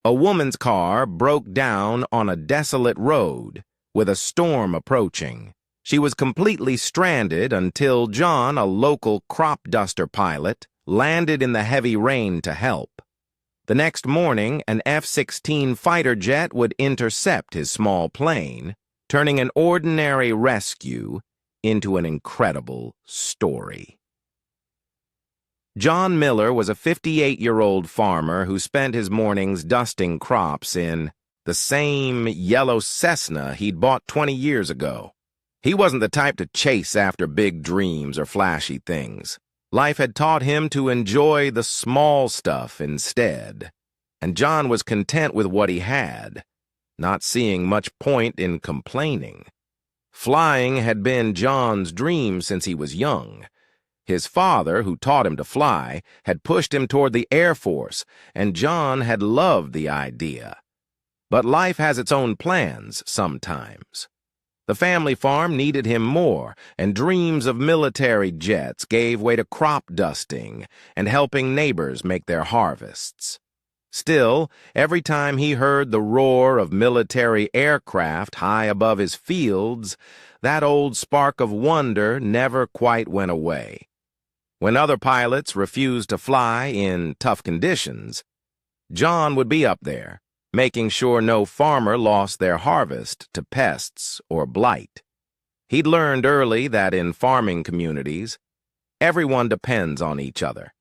A woman's car broke down on a desolate road, with a storm approaching. She was completely stranded until John, a local crop duster pilot, landed in the heavy rain to help. The next morning, an F-16 fighter jet would intercept his small plane, turning an ordinary rescue into an incredible story. John Miller was a 58-year-old farmer who spent his mornings dusting crops in the same yellow Cessna he'd bought 20 years ago. He wasn't the type to chase after big dreams or flashy things. Life had taught him to enjoy the small stuff instead, and John was content with what he had, not seeing much point in complaining. Flying had been John's dream since he was young. His father, who taught him to fly, had pushed him toward the Air Force, and John had loved the idea. But life has its own plans sometimes. The family farm needed him more, and dreams of military jets gave way to crop dusting and helping neighbors make their harvests. Still, every time he heard the roar of military aircraft high above his fields, that old spark of wonder never quite went away. When other pilots refused to fly in tough conditions, John would be up there, making sure no farmer lost their harvest to pests or blight. He'd learned early that in farming communities, everyone depends on each other.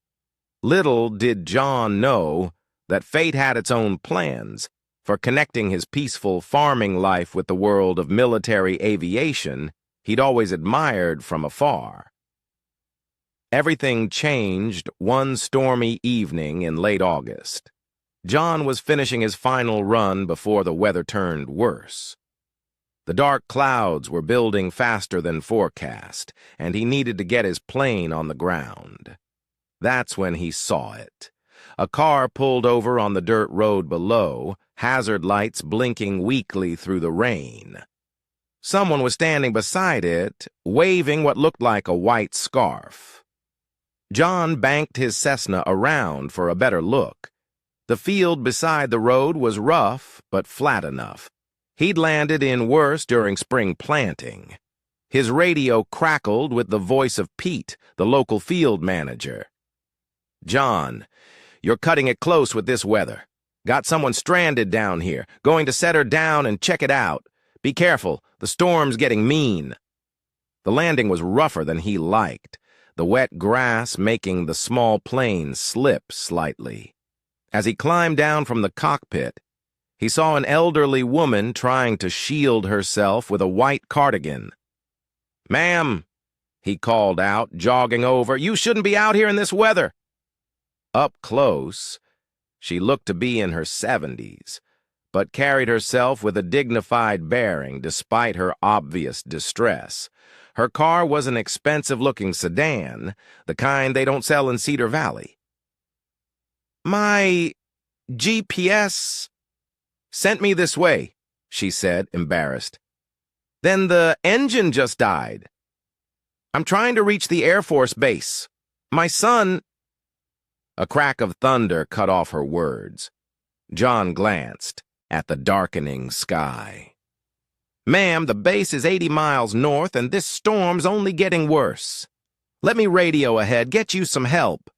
Little did John know that fate had its own plans for connecting his peaceful farming life with the world of military aviation he'd always admired from afar. Everything changed one stormy evening in late August. John was finishing his final run before the weather turned worse. The dark clouds were building faster than forecast, and he needed to get his plane on the ground. That's when he saw it. A car pulled over on the dirt road below, hazard lights blinking weakly through the rain. Someone was standing beside it, waving what looked like a white scarf. John banked his Cessna around for a better look. The field beside the road was rough, but flat enough. He'd landed in worse during spring planting. His radio crackled with the voice of Pete, the local field manager. "John, you're cutting it close with this weather. Got someone stranded down here. Going to set her down and check it out. Be careful, the storm's getting mean." The landing was rougher than he liked, the wet grass making the small plane slip slightly. As he climbed down from the cockpit, he saw an elderly woman trying to shield herself with a white cardigan. "Ma'am," he called out, jogging over, "you shouldn't be out here in this weather." Up close, she looked to be in her 70s, but carried herself with a dignified bearing despite her obvious distress. Her car was an expensive-looking sedan, the kind they don't sell in Cedar Valley. "My GPS sent me this way," she said, embarrassed. "Then the engine just died. I'm trying to reach the Air Force base. My son—" A crack of thunder cut off her words. John glanced at the darkening sky. "Ma'am, the base is 80 miles north, and this storm's only getting worse. Let me radio ahead, get you some help."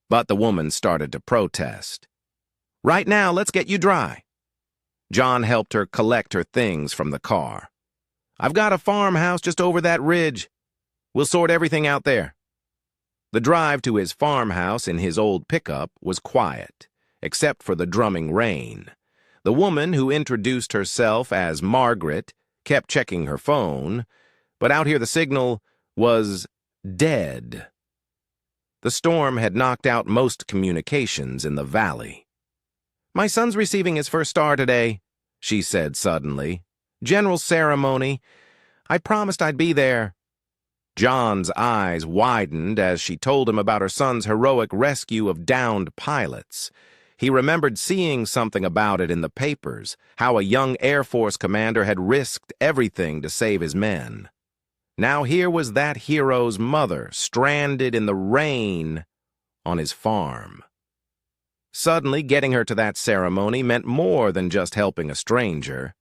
But the woman started to protest. "Right now, let's get you dry." John helped her collect her things from the car. "I've got a farmhouse just over that ridge. We'll sort everything out there." The drive to his farmhouse in his old pickup was quiet, except for the drumming rain. The woman who introduced herself as Margaret kept checking her phone, but out here the signal was dead. The storm had knocked out most communications in the valley. "My son's receiving his first star today," she said suddenly. "General ceremony. I promised I'd be there." John's eyes widened as she told him about her son's heroic rescue of downed pilots. He remembered seeing something about it in the papers, how a young Air Force commander had risked everything to save his men. Now here was that hero's mother, stranded in the rain on his farm. Suddenly, getting her to that ceremony meant more than just helping a stranger.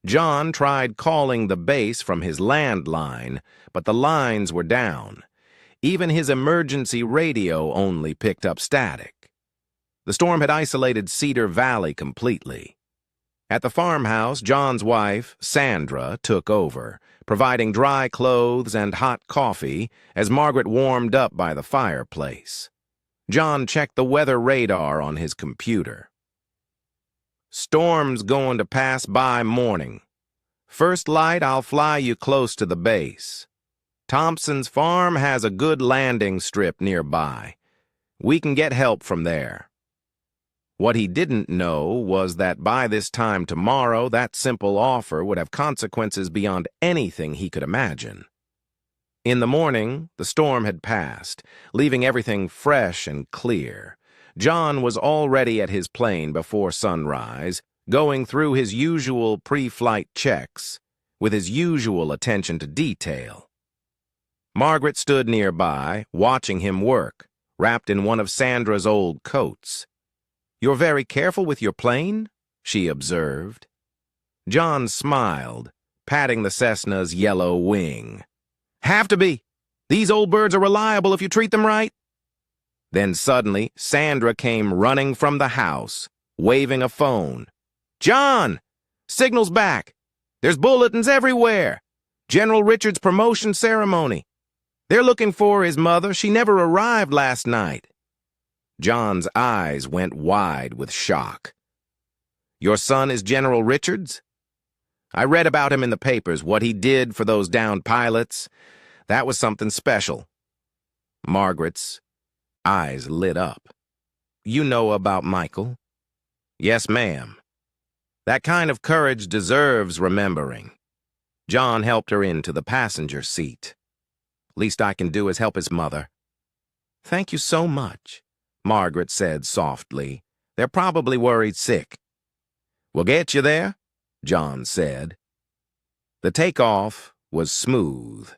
John tried calling the base from his landline, but the lines were down. Even his emergency radio only picked up static. The storm had isolated Cedar Valley completely. At the farmhouse, John's wife, Sandra, took over, providing dry clothes and hot coffee as Margaret warmed up by the fireplace. John checked the weather radar on his computer. Storm's going to pass by morning. First light, I'll fly you close to the base. Thompson's farm has a good landing strip nearby. We can get help from there. What he didn't know was that by this time tomorrow, that simple offer would have consequences beyond anything he could imagine. In the morning, the storm had passed, leaving everything fresh and clear. John was already at his plane before sunrise, going through his usual pre-flight checks, with his usual attention to detail. Margaret stood nearby, watching him work, wrapped in one of Sandra's old coats. "You're very careful with your plane?" she observed. John smiled, patting the Cessna's yellow wing. "Have to be. These old birds are reliable if you treat them right." Then suddenly, Sandra came running from the house, waving a phone. "John! Signal's back. There's bulletins everywhere. General Richard's promotion ceremony. They're looking for his mother. She never arrived last night." John's eyes went wide with shock. "Your son is General Richards? I read about him in the papers, what he did for those downed pilots. That was something special." Margaret's eyes lit up. "You know about Michael?" "Yes, ma'am." "That kind of courage deserves remembering." John helped her into the passenger seat. "Least I can do is help his mother." "Thank you so much," Margaret said softly. "They're probably worried sick." "We'll get you there," John said. The takeoff was smooth.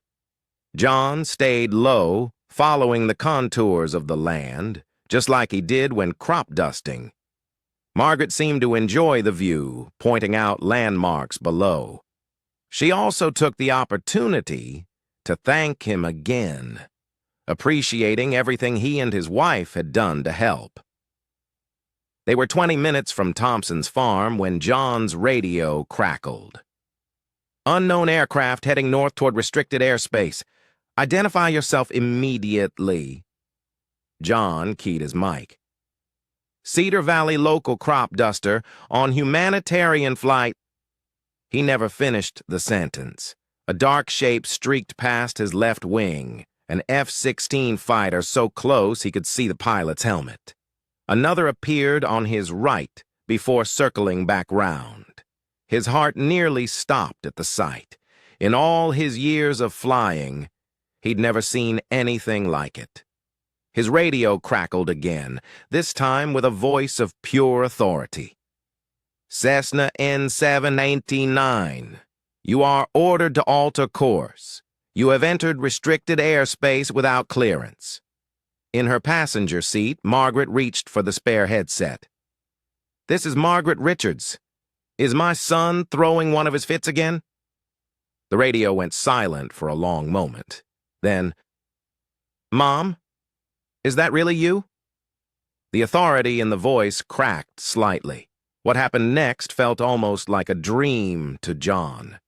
John stayed low, following the contours of the land, just like he did when crop dusting. Margaret seemed to enjoy the view, pointing out landmarks below. She also took the opportunity to thank him again, appreciating everything he and his wife had done to help. They were 20 minutes from Thompson's farm when John's radio crackled. "Unknown aircraft heading north toward restricted airspace. Identify yourself immediately." John keyed his mic. "Cedar Valley local crop duster on humanitarian flight." He never finished the sentence. A dark shape streaked past his left wing, an F-16 fighter so close he could see the pilot's helmet. Another appeared on his right before circling back round. His heart nearly stopped at the sight. In all his years of flying, he'd never seen anything like it. His radio crackled again, this time with a voice of pure authority. "Cessna N789, you are ordered to alter course. You have entered restricted airspace without clearance." In her passenger seat, Margaret reached for the spare headset. "This is Margaret Richards. Is my son throwing one of his fits again?" The radio went silent for a long moment. Then, "Mom? Is that really you?" The authority in the voice cracked slightly. What happened next felt almost like a dream to John.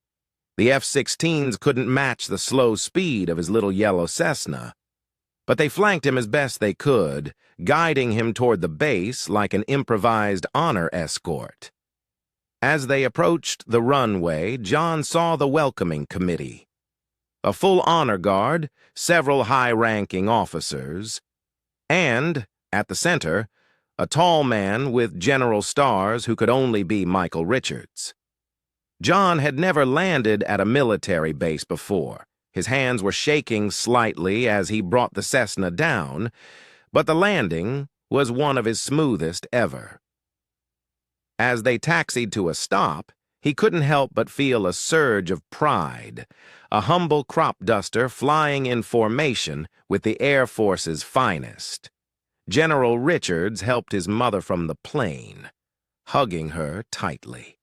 The F-16s couldn't match the slow speed of his little yellow Cessna, but they flanked him as best they could, guiding him toward the base like an improvised honor escort. As they approached the runway, John saw the welcoming committee. A full honor guard, several high-ranking officers, and, at the center, a tall man with general stars who could only be Michael Richards. John had never landed at a military base before. His hands were shaking slightly as he brought the Cessna down, but the landing was one of his smoothest ever. As they taxied to a stop, he couldn't help but feel a surge of pride, a humble crop duster flying in formation with the Air Force's finest. General Richards helped his mother from the plane, hugging her tightly.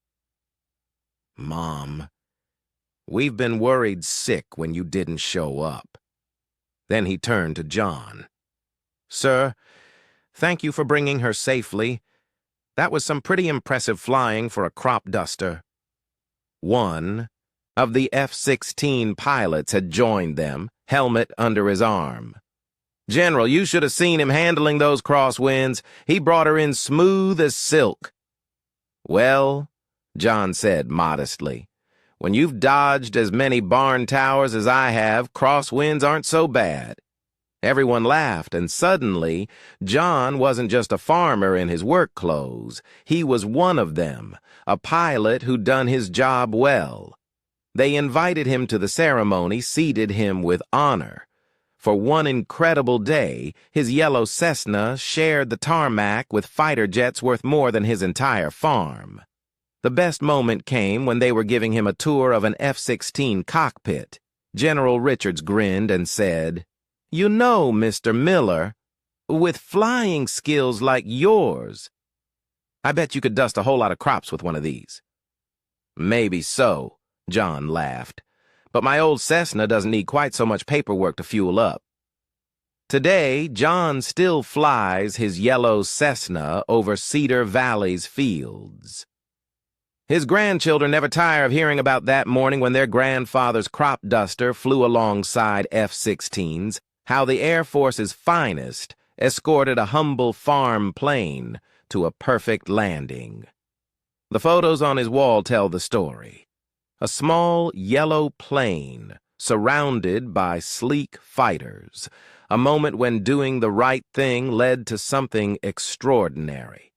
"Mom, we've been worried sick when you didn't show up." Then he turned to John. "Sir, thank you for bringing her safely. That was some pretty impressive flying for a crop duster." One of the F-16 pilots had joined them, helmet under his arm. "General, you should have seen him handling those crosswinds. He brought her in smooth as silk." "Well," John said modestly, "when you've dodged as many barn towers as I have, crosswinds aren't so bad." Everyone laughed, and suddenly, John wasn't just a farmer in his work clothes. He was one of them, a pilot who'd done his job well. They invited him to the ceremony, seated him with honor. For one incredible day, his yellow Cessna shared the tarmac with fighter jets worth more than his entire farm. The best moment came when they were giving him a tour of an F-16 cockpit. General Richards grinned and said, "You know, Mr. Miller, with flying skills like yours, I bet you could dust a whole lot of crops with one of these." "Maybe so," John laughed, "but my old Cessna doesn't need quite so much paperwork to fuel up." Today, John still flies his yellow Cessna over Cedar Valley's fields. His grandchildren never tire of hearing about that morning when their grandfather's crop duster flew alongside F-16s, how the Air Force's finest escorted a humble farm plane to a perfect landing. The photos on his wall tell the story. A small yellow plane surrounded by sleek fighters, a moment when doing the right thing led to something extraordinary.